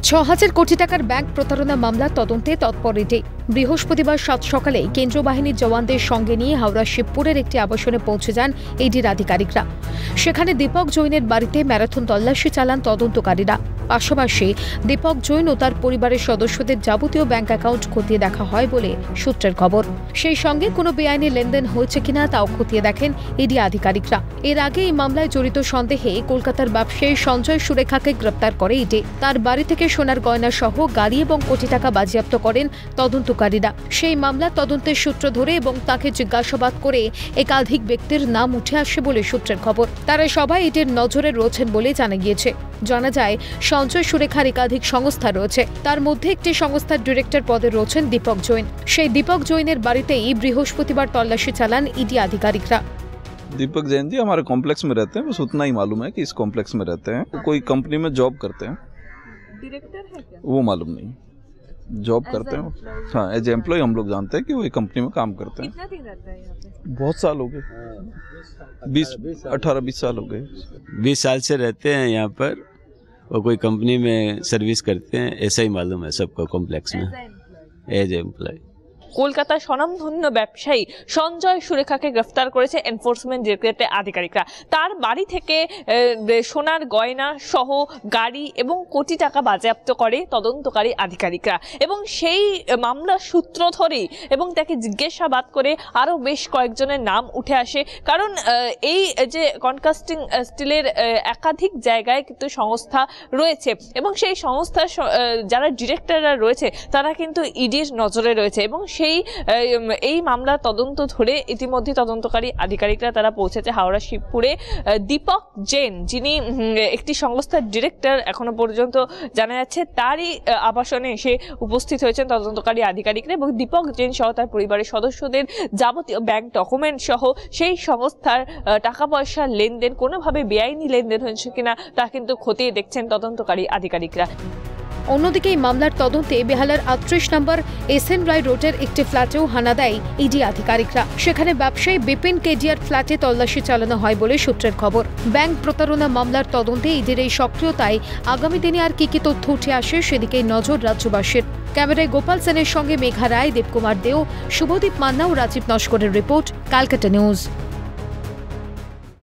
৬,০০০ কোটি টাকার ব্যাংক প্রতারণা মামলা তদন্তে তৎপর ইডি। বৃহস্পতিবার সাত সকালে কেন্দ্রীয় বাহিনীর জওয়ানদের সঙ্গে নিয়ে হাওড়া শিবপুরের একটি আবাসনে পৌঁছে যান ইডির আধিকারিকরা। সেখানে দীপক জৈনের বাড়িতে ম্যারাথন তল্লাশি চালান তদন্তকারীরা। পাশাপাশি দীপক জৈন ও তার পরিবারের সদস্যদের যাবতীয় ব্যাংক অ্যাকাউন্ট খতিয়ে দেখা হয় বলে সূত্রের খবর। সেই সঙ্গে কোনো বেআইনি লেনদেন হয়েছে কিনা তাও খতিয়ে দেখেন ইডি আধিকারিকরা। এর আগে এই মামলায় জড়িত সন্দেহে কলকাতার ব্যবসায়ী সঞ্জয় সুরেখাকে গ্রেপ্তার করে ইডি। তার বাড়ি থেকে সোনার গয়না সহ গাড়ি এবং কোটি টাকা বাজেয়াপ্ত করেন তদন্তকারীরা। সেই মামলা তদন্তের সূত্র ধরে এবং তাকে জিজ্ঞাসাবাদ করে একাধিক ব্যক্তির নাম উঠে আসে বলে সূত্রের খবর। তারা সবাই ইডির নজরে রয়েছেন বলে জানা গিয়েছে। জানা যায় সঞ্জয় সুরেখার একাধিক সংস্থা রয়েছে, তার মধ্যে একটি সংস্থার ডিরেক্টর পদে রয়েছেন দীপক জৈন। সেই দীপক জৈনের বাড়িতেই বৃহস্পতিবার তল্লাশি চালান ইডি আধিকারিকরা। दीपक जैन जी हमारे कॉम्प्लेक्स में रहते हैं, बस उतना ही मालूम है कि इस कॉम्प्लेक्स में रहते हैं। कोई कंपनी में जॉब करते हैं। डायरेक्टर है क्या? वो मालूम नहीं, जॉब करते हैं। हाँ, एज एम्प्लॉय हम लोग जानते हैं कि वो एक कंपनी में काम करते हैं। कितना दिन रहता है यहाँ पे? बहुत साल हो गए, 18-20 साल हो गए। 20 साल से रहते हैं यहाँ पर। वो कोई कंपनी में सर्विस करते हैं, ऐसा ही मालूम है सबको कॉम्प्लेक्स में एज एम्प्लॉय। কলকাতার স্বনামধন্য ব্যবসায়ী সঞ্জয় সুরেখাকে গ্রেফতার করেছে এনফোর্সমেন্ট ডিরেক্টরেটের আধিকারিকরা। তার বাড়ি থেকে সোনার গয়না সহ গাড়ি এবং কোটি টাকা বাজেয়াপ্ত করে তদন্তকারী আধিকারিকরা। এবং সেই মামলার সূত্র ধরেই এবং তাকে জিজ্ঞাসাবাদ করে আরও বেশ কয়েকজনের নাম উঠে আসে। কারণ এই যে কনকাস্টিং স্টিলের একাধিক জায়গায় কিন্তু সংস্থা রয়েছে এবং সেই সংস্থার যারা ডিরেক্টররা রয়েছে তারা কিন্তু ইডির নজরে রয়েছে। এবং এই মামলার তদন্ত ধরে ইতিমধ্যে তদন্তকারী আধিকারিকরা তারা পৌঁছেছে হাওড়া শিবপুরে। দীপক জৈন, যিনি একটি সংস্থার ডিরেক্টর, এখনো পর্যন্ত জানা যাচ্ছে তারই আবাসনে এসে উপস্থিত হয়েছেন তদন্তকারী আধিকারিকরা। এবং দীপক জৈন সহ তার পরিবারের সদস্যদের যাবতীয় ব্যাংক ডকুমেন্ট সহ সেই সংস্থার টাকা পয়সার লেনদেন কোনোভাবে বেআইনি লেনদেন হয়েছে কিনা তা কিন্তু খতিয়ে দেখছেন তদন্তকারী আধিকারিকরা। অন্যদিকে এই মামলার তদন্তে বেহালার 38 নম্বর এসএন রায় রোডের একটি ফ্ল্যাটেও হানা দেয় ইডি আধিকারিকরা। সেখানে ব্যবসায়ী বিপিন কেডিয়ার ফ্ল্যাটে তল্লাশি চালানো হয় বলে সূত্রের খবর। ব্যাংক প্রতারণা মামলার তদন্তে ইডির এই সক্রিয়তায় আগামী দিনে আর কি তথ্য উঠে আসে সেদিকেই নজর রাজ্যবাসীর। ক্যামেরায় গোপাল সেনের সঙ্গে মেঘা রায়, দেবকুমার দেও, শুভদীপ মান্না ও রাজীব নস্করের রিপোর্ট, ক্যালকাটা নিউজ।